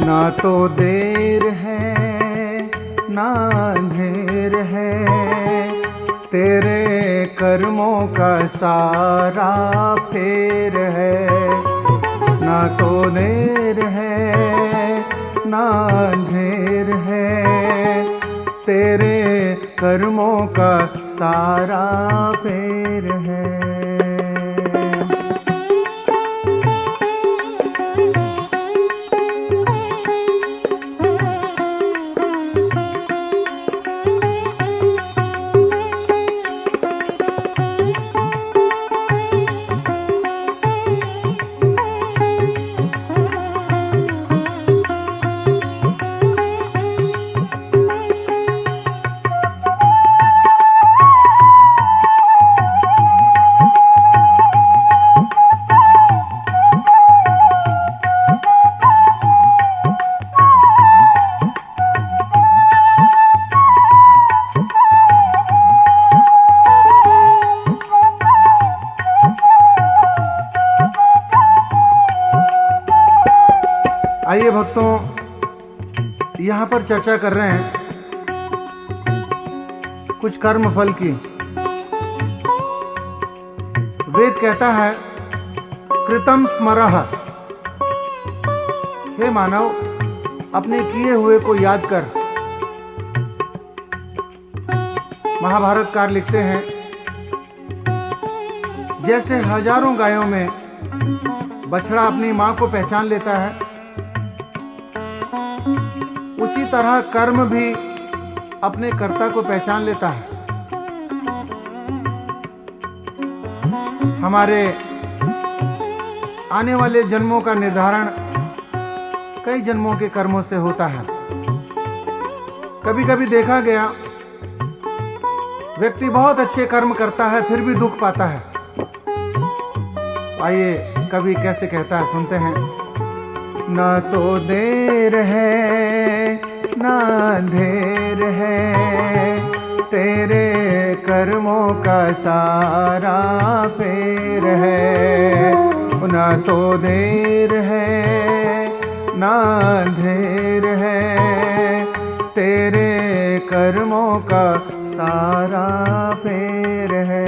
ना तो देर है ना अंधेर है, तेरे कर्मों का सारा फेर है। ना तो देर है ना अंधेर है, तेरे कर्मों का सारा फेर है। आइए भक्तों, यहाँ पर चर्चा कर रहे हैं कुछ कर्म फल की। वेद कहता है कृतम स्मरः, हे मानव अपने किए हुए को याद कर। महाभारतकार लिखते हैं जैसे हजारों गायों में बछड़ा अपनी मां को पहचान लेता है, उसी तरह कर्म भी अपने कर्ता को पहचान लेता है। हमारे आने वाले जन्मों का निर्धारण कई जन्मों के कर्मों से होता है। कभी कभी देखा गया व्यक्ति बहुत अच्छे कर्म करता है फिर भी दुख पाता है। आइए कवि कैसे कहता है, सुनते हैं। ना तो देर है ना अंधेर है, तेरे कर्मों का सारा फेर है। ना तो देर है ना अंधेर है, तेरे कर्मों का सारा फेर है।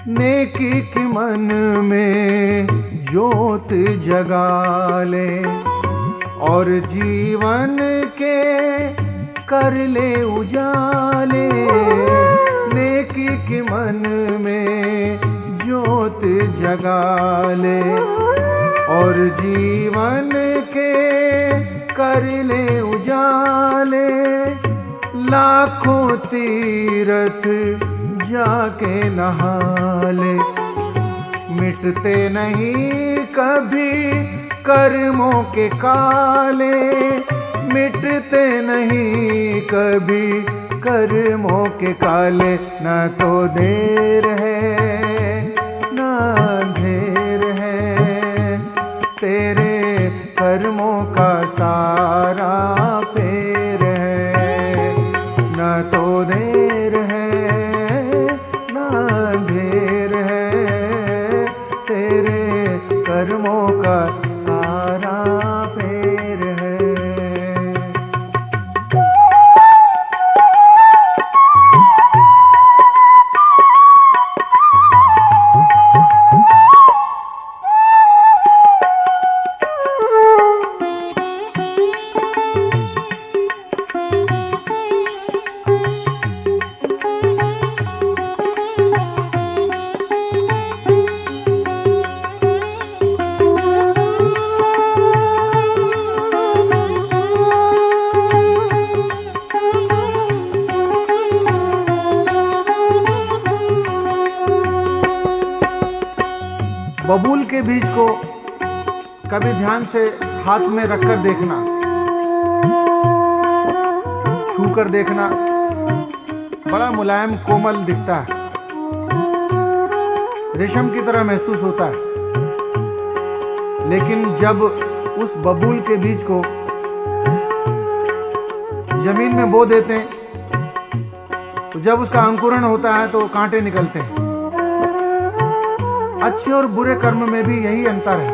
नेकी की मन में ज्योत जगा ले, और जीवन के कर ले उजाले। नेकी की मन में ज्योत जगा ले, और जीवन के कर ले उजाले। लाखों तीरथ जाके नहा ले, मिटते नहीं कभी कर्मों के काले। मिटते नहीं कभी कर्मों के काले। ना तो देर है ना अंधेर है, तेरे कर्मों का सारा फेर है। ना तो देर है ना अंधेर है, तेरे कर्मों का सारा फेर है। बबूल के बीज को कभी ध्यान से हाथ में रखकर देखना, छूकर देखना, बड़ा मुलायम कोमल दिखता है, रेशम की तरह महसूस होता है। लेकिन जब उस बबूल के बीज को जमीन में बो देते हैं तो जब उसका अंकुरण होता है तो कांटे निकलते हैं। अच्छे और बुरे कर्म में भी यही अंतर है।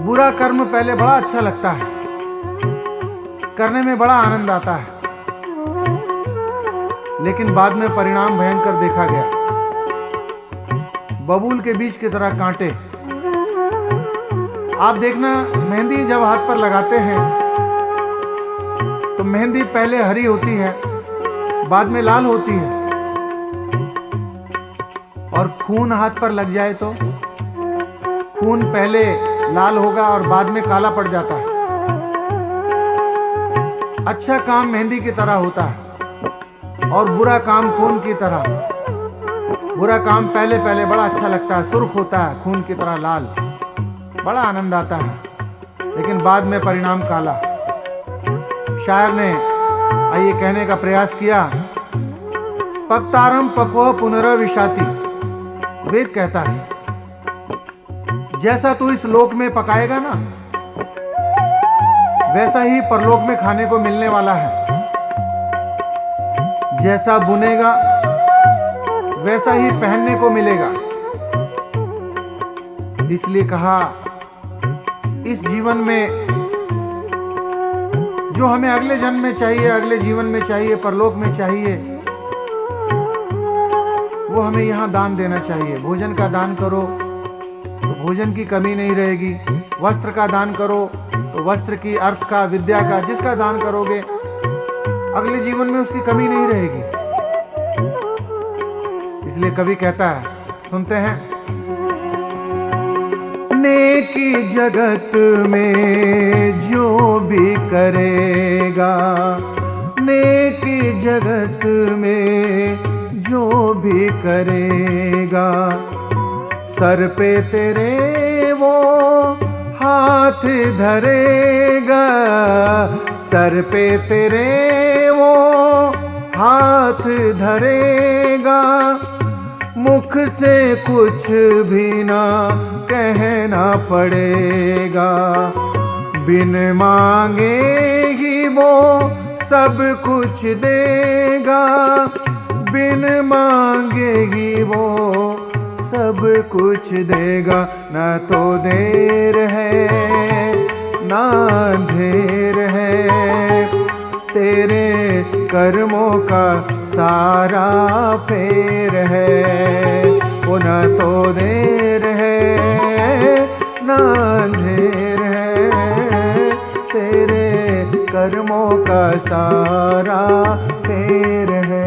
बुरा कर्म पहले बड़ा अच्छा लगता है, करने में बड़ा आनंद आता है, लेकिन बाद में परिणाम भयंकर देखा गया। बबूल के बीज की तरह कांटे। आप देखना, मेहंदी जब हाथ पर लगाते हैं तो मेहंदी पहले हरी होती है, बाद में लाल होती है, और खून हाथ पर लग जाए तो खून पहले लाल होगा और बाद में काला पड़ जाता है। अच्छा काम मेहंदी की तरह होता है और बुरा काम खून की तरह। बुरा काम पहले पहले बड़ा अच्छा लगता है, सुर्ख होता है, खून की तरह लाल, बड़ा आनंद आता है, लेकिन बाद में परिणाम काला। शायर ने ये कहने का प्रयास किया, पक्तारम पक्व पुनर्विशाति। वेद कहता है जैसा तू इस लोक में पकाएगा ना, वैसा ही परलोक में खाने को मिलने वाला है। जैसा बुनेगा वैसा ही पहनने को मिलेगा। इसलिए कहा, इस जीवन में जो हमें अगले जन्म में चाहिए, अगले जीवन में चाहिए, परलोक में चाहिए, वो हमें यहाँ दान देना चाहिए। भोजन का दान करो तो भोजन की कमी नहीं रहेगी, वस्त्र का दान करो तो वस्त्र की, अर्थ का, विद्या का, जिसका दान करोगे अगले जीवन में उसकी कमी नहीं रहेगी। इसलिए कवि कहता है, सुनते हैं, नेकी जगत में जो भी करेगा, नेकी जगत में जो भी करेगा, सर पे तेरे वो हाथ धरेगा, सर पे तेरे वो हाथ धरेगा, मुख से कुछ भी ना कहना पड़ेगा, बिन मांगे ही वो सब कुछ देगा, बिन मांगे ही वो सब कुछ देगा। न तो देर है ना अंधेर है, तेरे कर्मों का सारा फेर है। वो न तो देर है ना अंधेर है, तेरे कर्मों का सारा फेर है।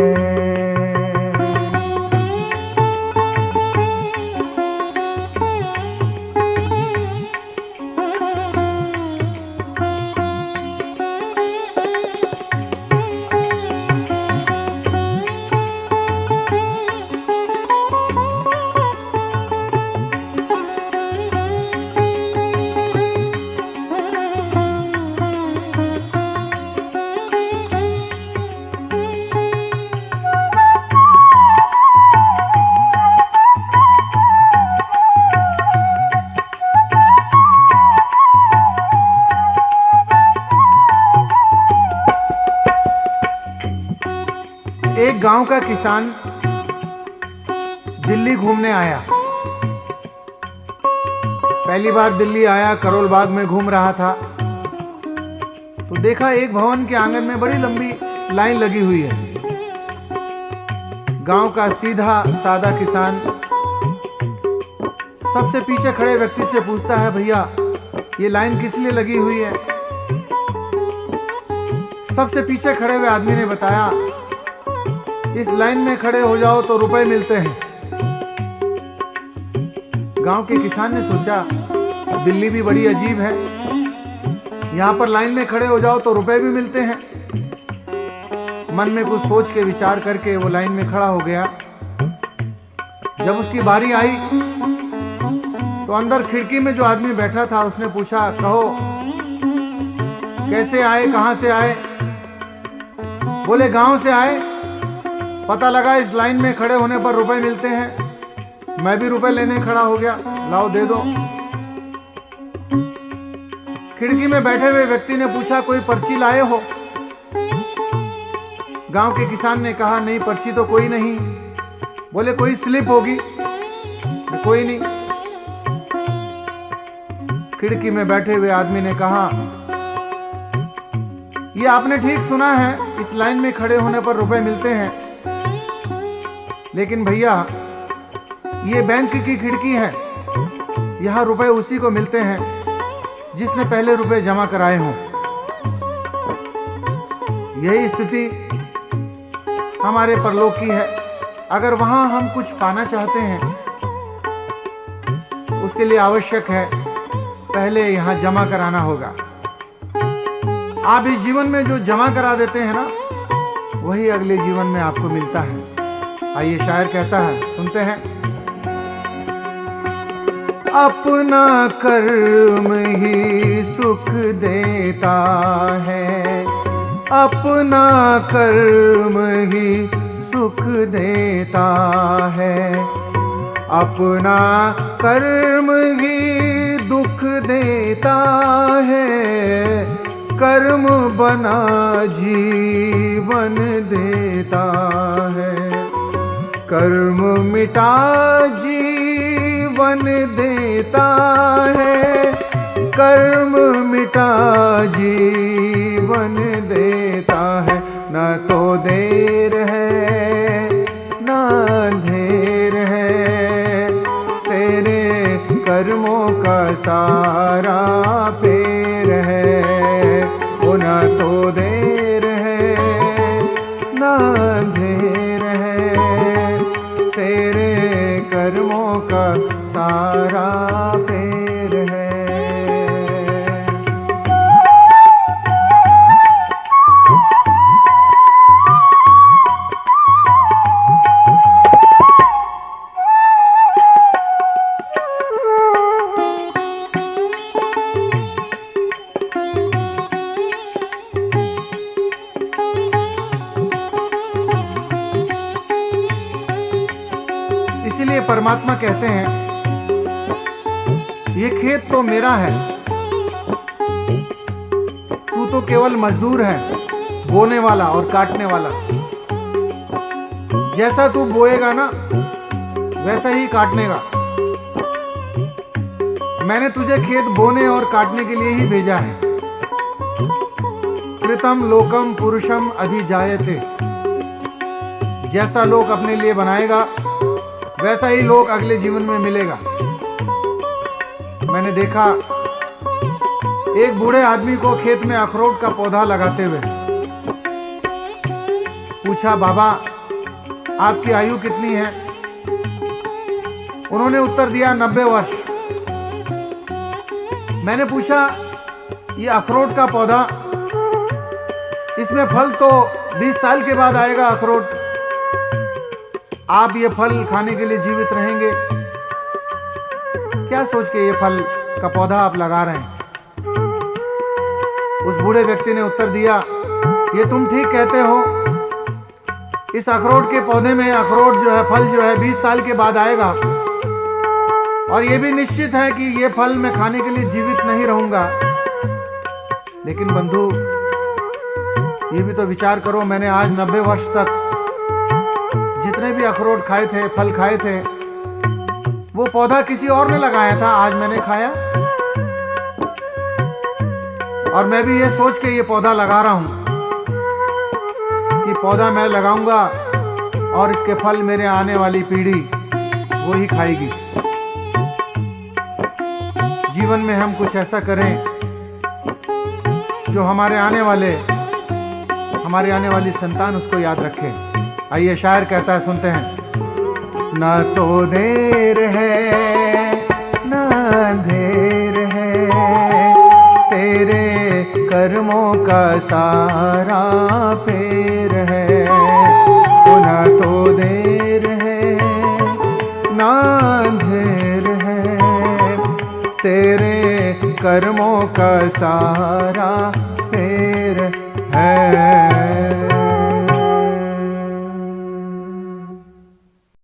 एक गांव का किसान दिल्ली घूमने आया। पहली बार दिल्ली आया, करोल बाग में घूम रहा था तो देखा एक भवन के आंगन में बड़ी लंबी लाइन लगी हुई है। गांव का सीधा सादा किसान सबसे पीछे खड़े व्यक्ति से पूछता है, भैया ये लाइन किस लिए लगी हुई है? सबसे पीछे खड़े हुए आदमी ने बताया, इस लाइन में खड़े हो जाओ तो रुपए मिलते हैं। गांव के किसान ने सोचा, दिल्ली भी बड़ी अजीब है, यहाँ पर लाइन में खड़े हो जाओ तो रुपए भी मिलते हैं। मन में कुछ सोच के विचार करके वो लाइन में खड़ा हो गया। जब उसकी बारी आई तो अंदर खिड़की में जो आदमी बैठा था उसने पूछा, कहो कैसे आए, कहां से आए? बोले गांव से आए, पता लगा इस लाइन में खड़े होने पर रुपए मिलते हैं, मैं भी रुपए लेने खड़ा हो गया, लाओ दे दो। खिड़की में बैठे हुए व्यक्ति ने पूछा, कोई पर्ची लाए हो? गांव के किसान ने कहा, नहीं पर्ची तो कोई नहीं। बोले कोई स्लिप होगी? कोई नहीं। खिड़की में बैठे हुए आदमी ने कहा, ये आपने ठीक सुना है, इस लाइन में खड़े होने पर रुपए मिलते हैं, लेकिन भैया ये बैंक की खिड़की है, यहां रुपए उसी को मिलते हैं जिसने पहले रुपए जमा कराए हों। यही स्थिति हमारे परलोक की है। अगर वहां हम कुछ पाना चाहते हैं, उसके लिए आवश्यक है पहले यहां जमा कराना होगा। आप इस जीवन में जो जमा करा देते हैं ना, वही अगले जीवन में आपको मिलता है। आइए शायर कहता है, सुनते हैं। अपना कर्म ही सुख देता है, अपना कर्म ही सुख देता है, अपना कर्म ही दुख देता है, कर्म बना जीवन देता है, कर्म मिटा जीवन देता है, कर्म मिटा जीवन देता है। न तो देर है न अंधेर है, तेरे कर्मों का सारा फेर है। न तो देर है न अंधेर है, तेरे कर्मों का सारा फेर है। इसीलिए परमात्मा कहते हैं, ये खेत तो मेरा है, तू तो केवल मजदूर है, बोने वाला और काटने वाला। जैसा तू बोएगा ना वैसा ही काटने का। मैंने तुझे खेत बोने और काटने के लिए ही भेजा है। कृतम लोकम पुरुषम अभिजायते, जैसा लोक अपने लिए बनाएगा वैसा ही लोक अगले जीवन में मिलेगा। मैंने देखा एक बूढ़े आदमी को खेत में अखरोट का पौधा लगाते हुए। पूछा, बाबा आपकी आयु कितनी है? उन्होंने उत्तर दिया, 90 वर्ष। मैंने पूछा, ये अखरोट का पौधा, इसमें फल तो 20 साल के बाद आएगा अखरोट, आप ये फल खाने के लिए जीवित रहेंगे? क्या सोच के ये फल का पौधा आप लगा रहे हैं? उस बूढ़े व्यक्ति ने उत्तर दिया, ये तुम ठीक कहते हो, इस अखरोट के पौधे में अखरोट जो है, फल जो है 20 साल के बाद आएगा, और ये भी निश्चित है कि ये फल मैं खाने के लिए जीवित नहीं रहूंगा। लेकिन बंधु, ये भी तो विचार करो, मैंने आज 90 वर्ष तक जितने भी अखरोट खाए थे, फल खाए थे, वो पौधा किसी और ने लगाया था, आज मैंने खाया। और मैं भी ये सोच के ये पौधा लगा रहा हूं कि पौधा मैं लगाऊंगा और इसके फल मेरे आने वाली पीढ़ी वो ही खाएगी। जीवन में हम कुछ ऐसा करें जो हमारे आने वाली संतान उसको याद रखे। आइए शायर कहता है, सुनते हैं। न तो देर है न अंधेर है, तेरे कर्मों का सारा फेर है। न तो देर है अंधेर है, तेरे कर्मों का सारा